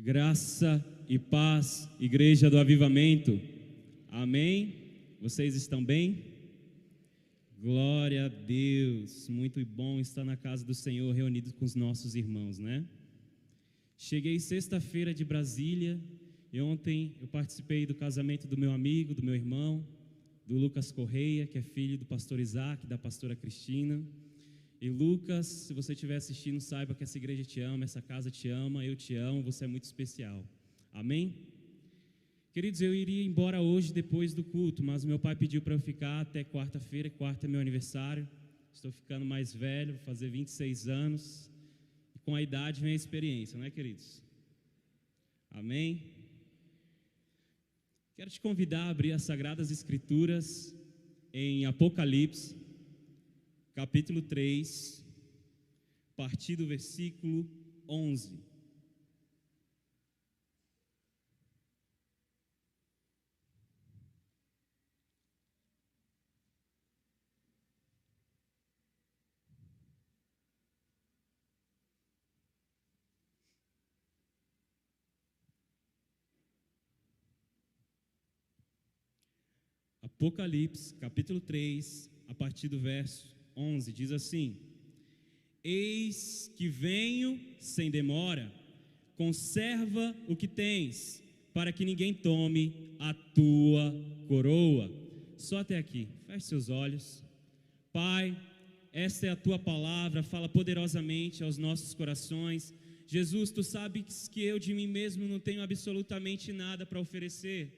Graça e paz, Igreja do Avivamento. Amém? Vocês estão bem? Glória a Deus. Muito bom estar na casa do Senhor, reunidos com os nossos irmãos, né? Cheguei sexta-feira de Brasília e ontem eu participei do casamento do meu amigo, do meu irmão, do Lucas Correia, que é filho do pastor Isaac, da pastora Cristina. E Lucas, se você estiver assistindo, saiba que essa igreja te ama, essa casa te ama, eu te amo, você é muito especial. Amém? Queridos, eu iria embora hoje depois do culto, mas meu pai pediu para eu ficar até quarta-feira, quarta é meu aniversário. Estou ficando mais velho, vou fazer 26 anos. E com a idade vem a experiência, não é, queridos? Amém? Quero te convidar a abrir as Sagradas Escrituras em Apocalipse, capítulo 3, a partir do versículo 11. Apocalipse, capítulo 3, a partir do verso 11, diz assim: Eis que venho sem demora, conserva o que tens, para que ninguém tome a tua coroa. Só até aqui, feche seus olhos. Pai, esta é a tua palavra, fala poderosamente aos nossos corações. Jesus, tu sabes que eu de mim mesmo não tenho absolutamente nada para oferecer.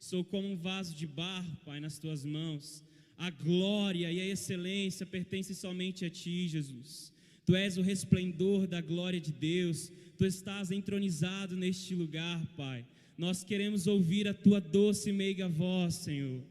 Sou como um vaso de barro, Pai, nas tuas mãos. A glória e a excelência pertencem somente a ti, Jesus. Tu és o resplendor da glória de Deus. Tu estás entronizado neste lugar, Pai. Nós queremos ouvir a tua doce e meiga voz, Senhor.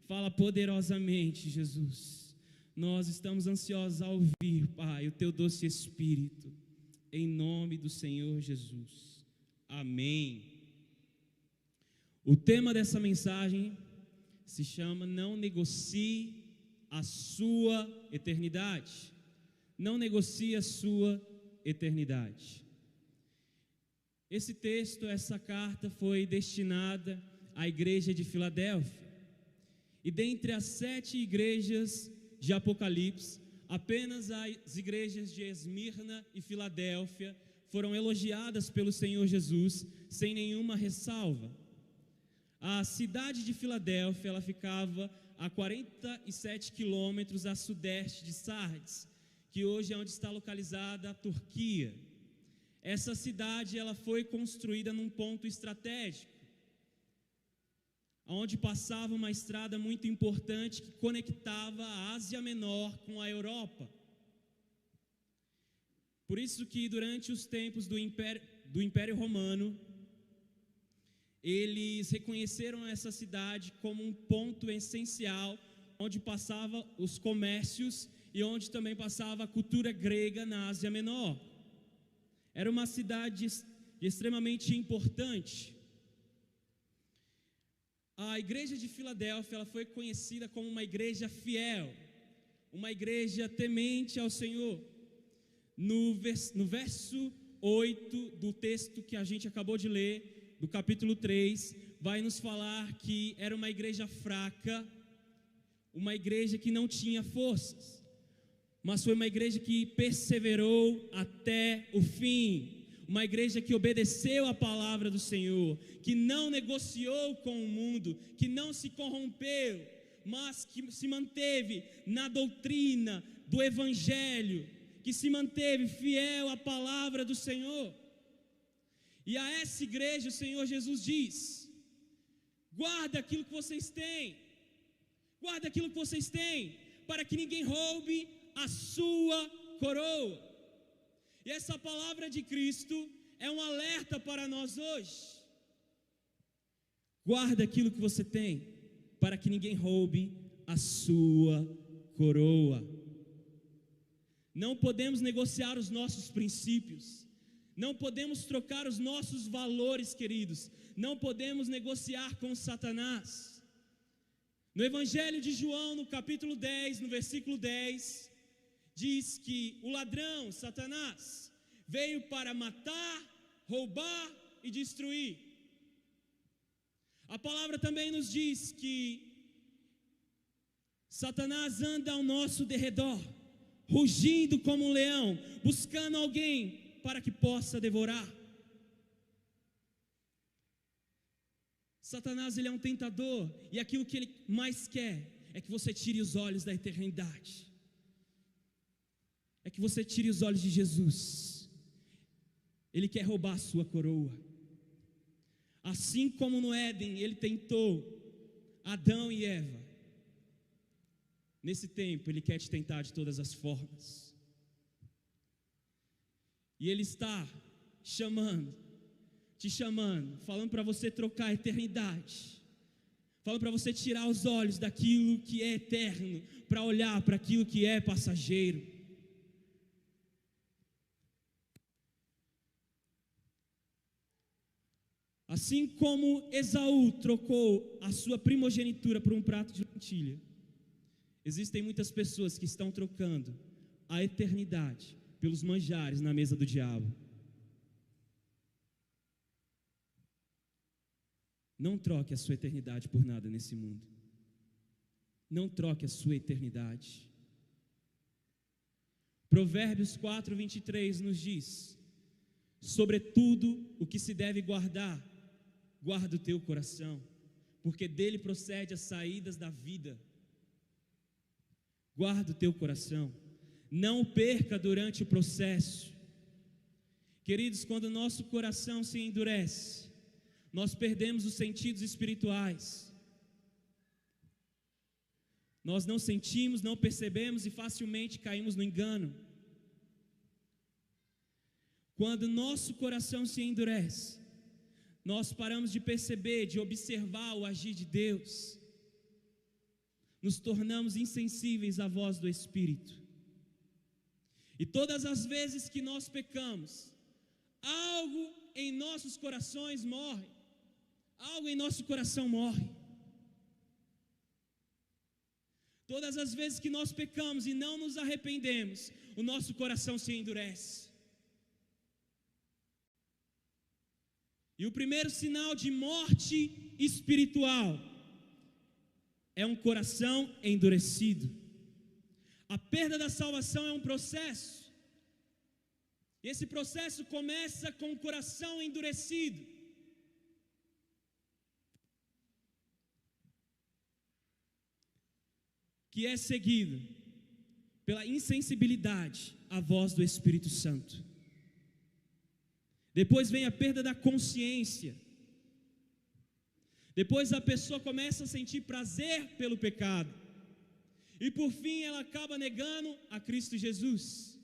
Fala poderosamente, Jesus. Nós estamos ansiosos a ouvir, Pai, o teu doce Espírito. Em nome do Senhor Jesus. Amém. O tema dessa mensagem se chama Não Negocie a Sua Eternidade. Não negocie a sua eternidade. Esse texto, essa carta foi destinada à igreja de Filadélfia. E dentre as 7 igrejas de Apocalipse, apenas as igrejas de Esmirna e Filadélfia foram elogiadas pelo Senhor Jesus sem nenhuma ressalva. A cidade de Filadélfia, ela ficava a 47 quilômetros a sudeste de Sardes, que hoje é onde está localizada a Turquia. Essa cidade, ela foi construída num ponto estratégico, onde passava uma estrada muito importante que conectava a Ásia Menor com a Europa. Por isso que durante os tempos do Império Romano, eles reconheceram essa cidade como um ponto essencial, onde passavam os comércios e onde também passava a cultura grega na Ásia Menor. Era uma cidade extremamente importante. A igreja de Filadélfia, ela foi conhecida como uma igreja fiel, uma igreja temente ao Senhor. No verso 8 do texto que a gente acabou de ler, do capítulo 3, vai nos falar que era uma igreja fraca, uma igreja que não tinha forças, mas foi uma igreja que perseverou até o fim, uma igreja que obedeceu a palavra do Senhor, que não negociou com o mundo, que não se corrompeu, mas que se manteve na doutrina do Evangelho, que se manteve fiel à palavra do Senhor. E a essa igreja o Senhor Jesus diz: guarda aquilo que vocês têm, guarda aquilo que vocês têm, para que ninguém roube a sua coroa. E essa palavra de Cristo é um alerta para nós hoje. Guarda aquilo que você tem, para que ninguém roube a sua coroa. Não podemos negociar os nossos princípios. Não podemos trocar os nossos valores, queridos. Não podemos negociar com Satanás. No Evangelho de João, no capítulo 10, no versículo 10, diz que o ladrão, Satanás, veio para matar, roubar e destruir. A palavra também nos diz que Satanás anda ao nosso derredor, rugindo como um leão, buscando alguém para que possa devorar. Satanás, ele é um tentador, e aquilo que ele mais quer é que você tire os olhos da eternidade, é que você tire os olhos de Jesus. Ele quer roubar a sua coroa. Assim como no Éden ele tentou Adão e Eva, nesse tempo ele quer te tentar de todas as formas. E ele está te chamando, falando para você trocar a eternidade, falando para você tirar os olhos daquilo que é eterno, para olhar para aquilo que é passageiro. Assim como Esaú trocou a sua primogenitura por um prato de lentilha, existem muitas pessoas que estão trocando a eternidade pelos manjares na mesa do diabo. Não troque a sua eternidade por nada nesse mundo. Não troque a sua eternidade. Provérbios 4:23 nos diz: sobretudo o que se deve guardar, guarda o teu coração, porque dele procede as saídas da vida. Guarda o teu coração, não o perca durante o processo. Queridos, quando o nosso coração se endurece, nós perdemos os sentidos espirituais. Nós não sentimos, não percebemos e facilmente caímos no engano. Quando nosso coração se endurece, nós paramos de perceber, de observar o agir de Deus, nos tornamos insensíveis à voz do Espírito. E todas as vezes que nós pecamos, algo em nossos corações morre, algo em nosso coração morre. Todas as vezes que nós pecamos e não nos arrependemos, o nosso coração se endurece. E o primeiro sinal de morte espiritual é um coração endurecido. A perda da salvação é um processo. E esse processo começa com o coração endurecido. Que é seguido pela insensibilidade à voz do Espírito Santo. Depois vem a perda da consciência. Depois a pessoa começa a sentir prazer pelo pecado. E por fim ela acaba negando a Cristo Jesus.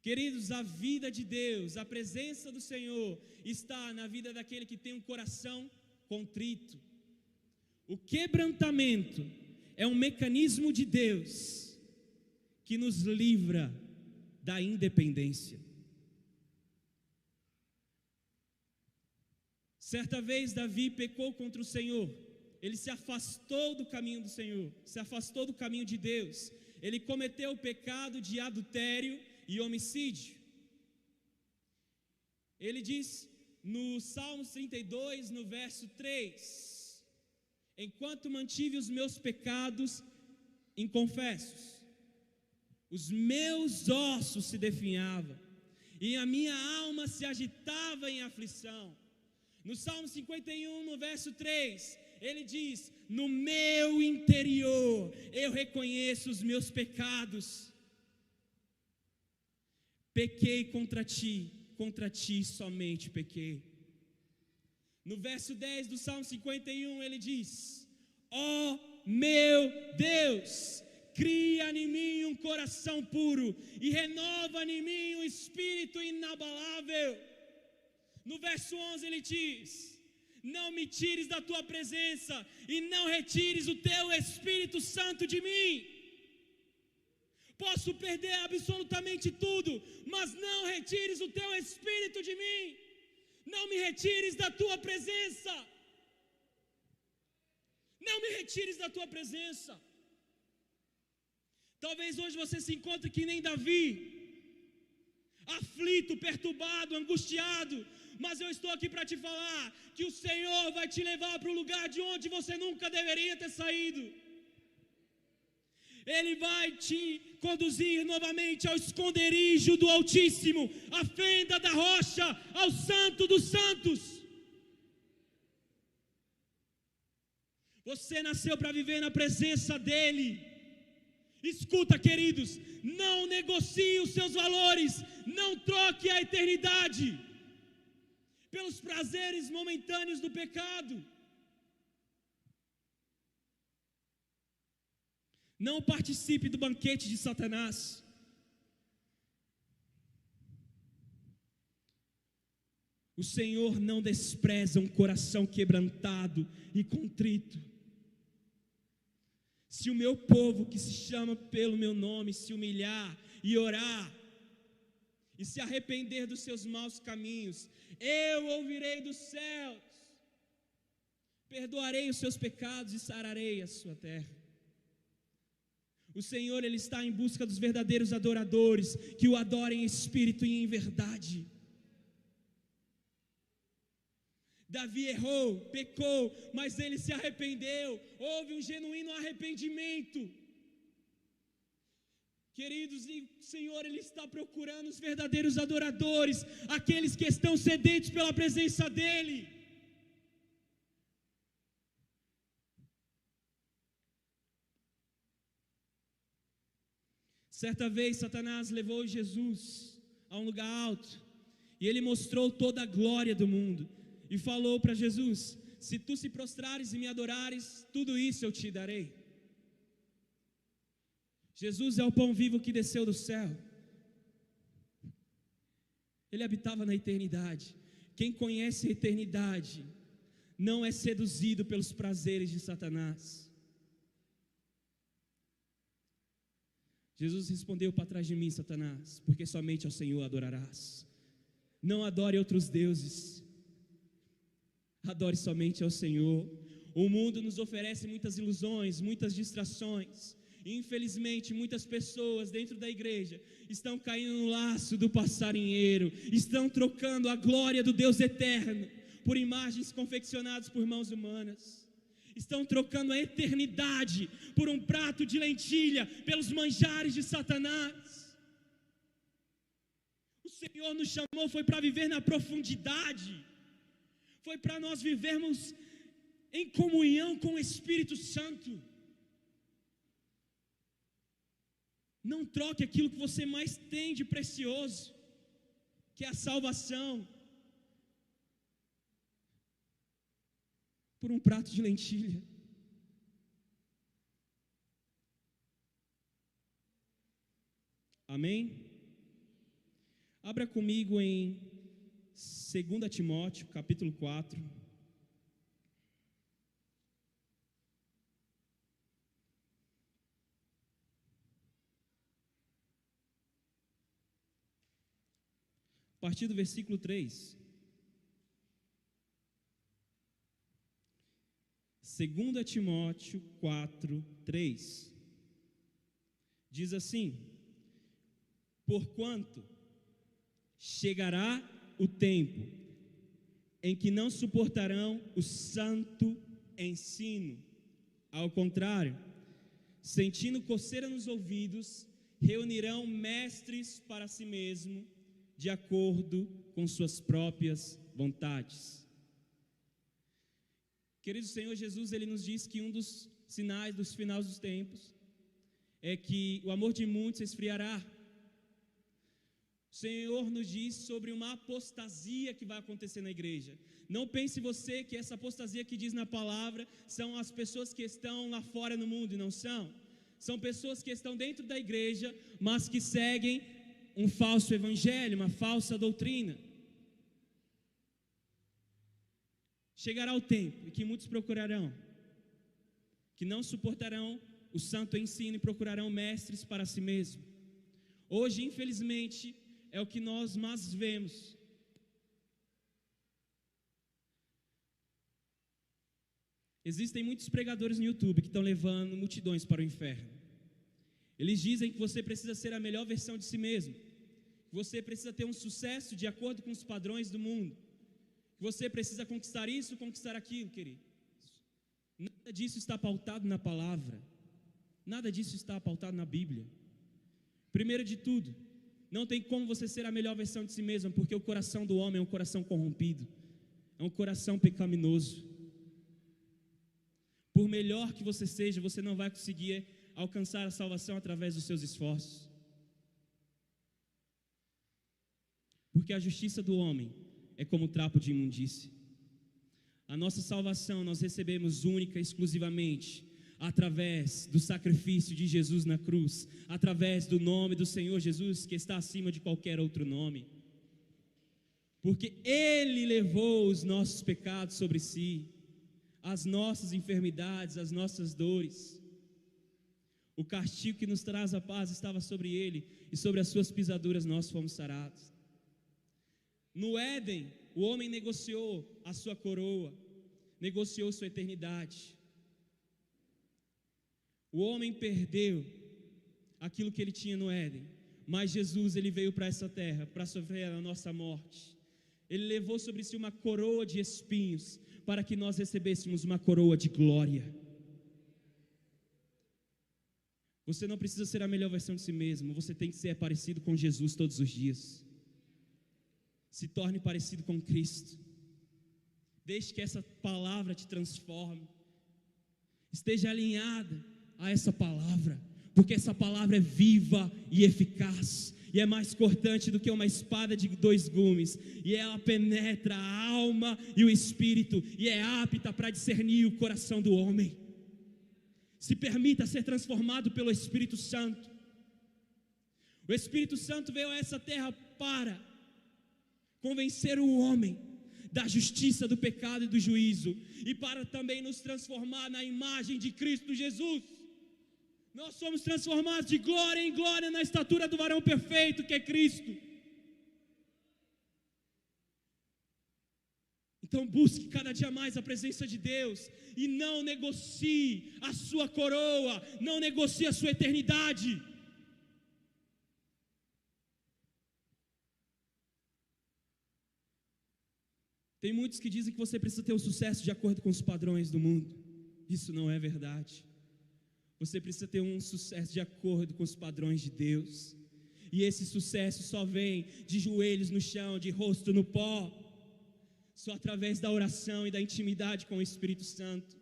Queridos, a vida de Deus, a presença do Senhor está na vida daquele que tem um coração contrito. O quebrantamento é um mecanismo de Deus que nos livra da independência. Certa vez Davi pecou contra o Senhor. Ele se afastou do caminho do Senhor, se afastou do caminho de Deus. Ele cometeu o pecado de adultério e homicídio. Ele diz no Salmo 32, no verso 3: enquanto mantive os meus pecados inconfessos, os meus ossos se definhavam, e a minha alma se agitava em aflição. No Salmo 51, no verso 3, ele diz: no meu interior eu reconheço os meus pecados. Pequei contra ti somente pequei. No verso 10 do Salmo 51 ele diz: ó meu Deus, cria em mim um coração puro e renova em mim um espírito inabalável. No verso 11 ele diz: não me tires da tua presença e não retires o teu Espírito Santo de mim. Posso perder absolutamente tudo, mas não retires o teu Espírito de mim. Não me retires da tua presença. Não me retires da tua presença. Talvez hoje você se encontre que nem Davi. aflito, perturbado, angustiado, mas eu estou aqui para te falar que o Senhor vai te levar para um lugar de onde você nunca deveria ter saído. Ele vai te conduzir novamente ao esconderijo do Altíssimo, à fenda da rocha, ao Santo dos Santos. Você nasceu para viver na presença dEle. Escuta, queridos, não negocie os seus valores, não troque a eternidade pelos prazeres momentâneos do pecado. Não participe do banquete de Satanás. O Senhor não despreza um coração quebrantado e contrito. Se o meu povo, que se chama pelo meu nome, se humilhar e orar, e se arrepender dos seus maus caminhos, eu ouvirei dos céus, perdoarei os seus pecados e sararei a sua terra. O Senhor, Ele está em busca dos verdadeiros adoradores, que o adorem em espírito e em verdade. Davi errou, pecou, mas ele se arrependeu, houve um genuíno arrependimento. Queridos, e o Senhor, Ele está procurando os verdadeiros adoradores, aqueles que estão sedentos pela presença dEle. Certa vez, Satanás levou Jesus a um lugar alto, e ele mostrou toda a glória do mundo, e falou para Jesus: se tu se prostrares e me adorares, tudo isso eu te darei. Jesus é o pão vivo que desceu do céu. Ele habitava na eternidade. Quem conhece a eternidade não é seduzido pelos prazeres de Satanás. Jesus respondeu: para trás de mim, Satanás, porque somente ao Senhor adorarás. Não adore outros deuses, adore somente ao Senhor. O mundo nos oferece muitas ilusões, muitas distrações. Infelizmente, muitas pessoas dentro da igreja estão caindo no laço do passarinheiro, estão trocando a glória do Deus eterno por imagens confeccionadas por mãos humanas, estão trocando a eternidade por um prato de lentilha, pelos manjares de Satanás. O Senhor nos chamou foi para viver na profundidade, foi para nós vivermos em comunhão com o Espírito Santo. Não troque aquilo que você mais tem de precioso, que é a salvação, por um prato de lentilha. Amém? Abra comigo em 2 Timóteo, capítulo 4. A partir do versículo 3. 2 Timóteo 4, 3. Diz assim: porquanto chegará o tempo em que não suportarão o santo ensino. Ao contrário, sentindo coceira nos ouvidos, reunirão mestres para si mesmo, de acordo com suas próprias vontades. Querido Senhor Jesus, Ele nos diz que um dos sinais dos finais dos tempos é que o amor de muitos se esfriará. O Senhor nos diz sobre uma apostasia que vai acontecer na igreja. Não pense você que essa apostasia que diz na palavra são as pessoas que estão lá fora no mundo, e não são. São pessoas que estão dentro da igreja, mas que seguem um falso evangelho, uma falsa doutrina. Chegará o tempo em que muitos procurarão, que não suportarão o santo ensino e procurarão mestres para si mesmo. Hoje, infelizmente, é o que nós mais vemos. Existem muitos pregadores no YouTube que estão levando multidões para o inferno. Eles dizem que você precisa ser a melhor versão de si mesmo, Você precisa ter um sucesso de acordo com os padrões do mundo. Você precisa conquistar isso, conquistar aquilo, querido. Nada disso está pautado na palavra. Nada disso está pautado na Bíblia. Primeiro de tudo, não tem como você ser a melhor versão de si mesmo, porque o coração do homem é um coração corrompido, é um coração pecaminoso. Por melhor que você seja, você não vai conseguir alcançar a salvação através dos seus esforços. Porque a justiça do homem é como trapo de imundície. A nossa salvação nós recebemos única e exclusivamente através do sacrifício de Jesus na cruz, através do nome do Senhor Jesus, que está acima de qualquer outro nome. Porque Ele levou os nossos pecados sobre si, as nossas enfermidades, as nossas dores. O castigo que nos traz a paz estava sobre Ele, e sobre as suas pisaduras nós fomos sarados. No Éden, o homem negociou a sua coroa, negociou sua eternidade. O homem perdeu aquilo que ele tinha no Éden, mas Jesus, ele veio para essa terra para sofrer a nossa morte. Ele levou sobre si uma coroa de espinhos para que nós recebêssemos uma coroa de glória. Você não precisa ser a melhor versão de si mesmo, você tem que ser parecido com Jesus todos os dias. Se torne parecido com Cristo. Deixe que essa palavra te transforme. Esteja alinhada a essa palavra, porque essa palavra é viva e eficaz, e é mais cortante do que uma espada de 2 gumes, e ela penetra a alma e o espírito, e é apta para discernir o coração do homem. Se permita ser transformado pelo Espírito Santo. O Espírito Santo veio a essa terra para convencer o homem da justiça, do pecado e do juízo, e para também nos transformar na imagem de Cristo Jesus. Nós somos transformados de glória em glória na estatura do varão perfeito que é Cristo. Então busque cada dia mais a presença de Deus e não negocie a sua coroa, não negocie a sua eternidade. Tem muitos que dizem que você precisa ter o sucesso de acordo com os padrões do mundo. Isso não é verdade. Você precisa ter um sucesso de acordo com os padrões de Deus. E esse sucesso só vem de joelhos no chão, de rosto no pó. Só através da oração e da intimidade com o Espírito Santo.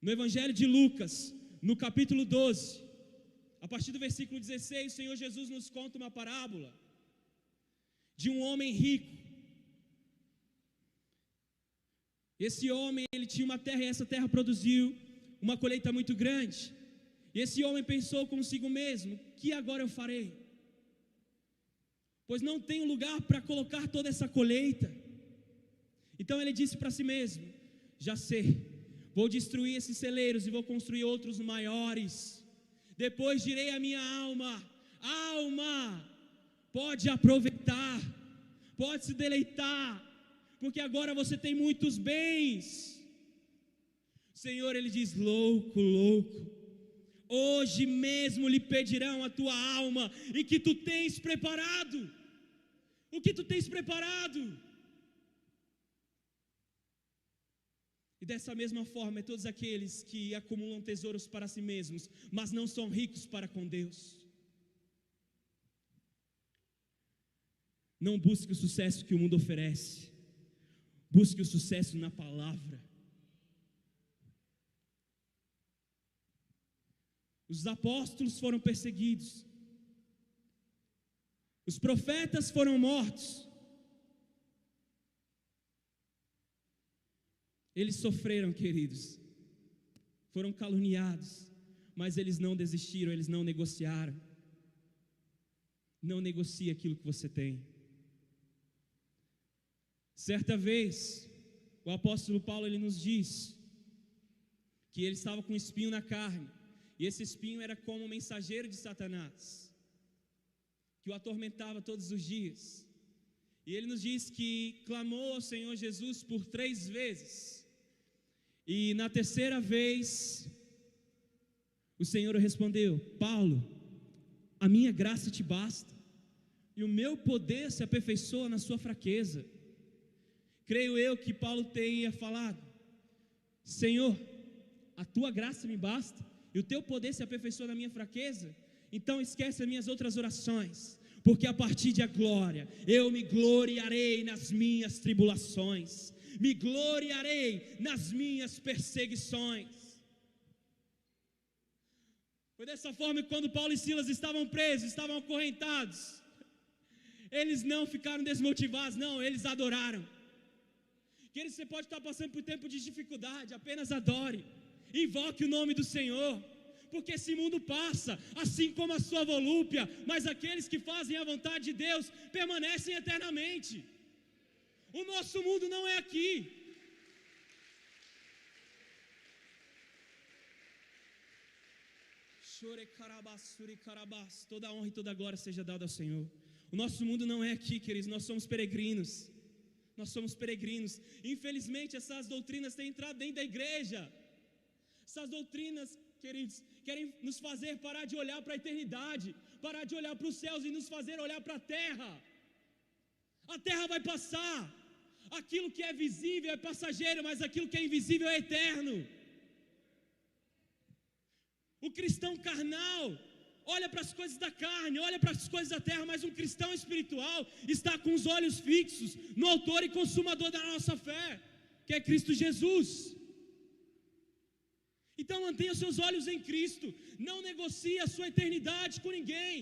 No Evangelho de Lucas, no capítulo 12, a partir do versículo 16, o Senhor Jesus nos conta uma parábola de um homem rico. Esse homem, ele tinha uma terra e essa terra produziu uma colheita muito grande. E esse homem pensou consigo mesmo: que agora eu farei? Pois não tenho lugar para colocar toda essa colheita. Então ele disse para si mesmo: já sei, vou destruir esses celeiros e vou construir outros maiores. Depois direi à minha alma: alma, pode aproveitar, pode se deleitar, porque agora você tem muitos bens. O Senhor, ele diz: louco, louco, hoje mesmo lhe pedirão a tua alma, e que tu tens preparado. O que tu tens preparado? E dessa mesma forma é todos aqueles que acumulam tesouros para si mesmos, mas não são ricos para com Deus. Não busque o sucesso que o mundo oferece, busque o sucesso na palavra. Os apóstolos foram perseguidos, os profetas foram mortos, eles sofreram, queridos, foram caluniados, mas eles não desistiram, eles não negociaram. Não negocie aquilo que você tem. Certa vez, o apóstolo Paulo, ele nos diz que ele estava com um espinho na carne, e esse espinho era como um mensageiro de Satanás, que o atormentava todos os dias. E ele nos diz que clamou ao Senhor Jesus por 3 vezes, e na terceira vez, o Senhor respondeu: Paulo, a minha graça te basta, e o meu poder se aperfeiçoa na sua fraqueza. Creio eu que Paulo tenha falado: Senhor, a tua graça me basta, e o teu poder se aperfeiçoa na minha fraqueza. Então esquece as minhas outras orações, porque a partir de agora eu me gloriarei nas minhas tribulações, me gloriarei nas minhas perseguições. Foi dessa forma que quando Paulo e Silas estavam presos, estavam acorrentados, eles não ficaram desmotivados, não, eles adoraram. Querido, você pode estar passando por tempo de dificuldade, apenas adore, invoque o nome do Senhor, porque esse mundo passa, assim como a sua volúpia, mas aqueles que fazem a vontade de Deus permanecem eternamente. O nosso mundo não é aqui. Toda a honra e toda a glória seja dada ao Senhor. O nosso mundo não é aqui, queridos, nós somos peregrinos. Nós somos peregrinos. Infelizmente, essas doutrinas têm entrado dentro da igreja. Essas doutrinas, queridos, querem nos fazer parar de olhar para a eternidade, parar de olhar para os céus e nos fazer olhar para a terra. A terra vai passar. Aquilo que é visível é passageiro, mas aquilo que é invisível é eterno. O cristão carnal olha para as coisas da carne, olha para as coisas da terra, mas um cristão espiritual está com os olhos fixos no autor e consumador da nossa fé, que é Cristo Jesus. Então mantenha os seus olhos em Cristo, não negocie a sua eternidade com ninguém.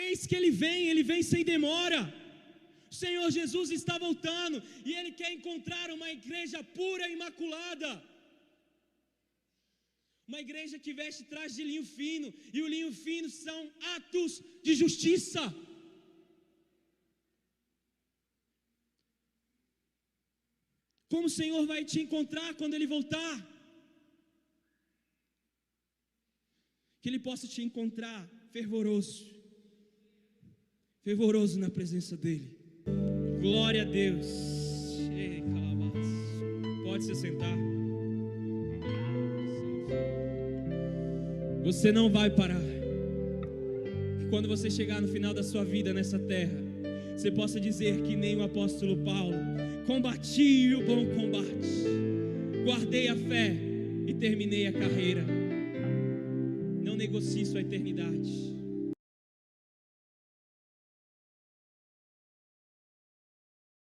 Eis que Ele vem sem demora. O Senhor Jesus está voltando e Ele quer encontrar uma igreja pura e imaculada. Uma igreja que veste traje de linho fino, e o linho fino são atos de justiça. Como o Senhor vai te encontrar quando Ele voltar? Que Ele possa te encontrar fervoroso na presença dEle. Glória a Deus. Pode se sentar. Você não vai parar. Que quando você chegar no final da sua vida nessa terra, você possa dizer que nem o apóstolo Paulo: combati o bom combate, guardei a fé e terminei a carreira. Não negocie sua eternidade.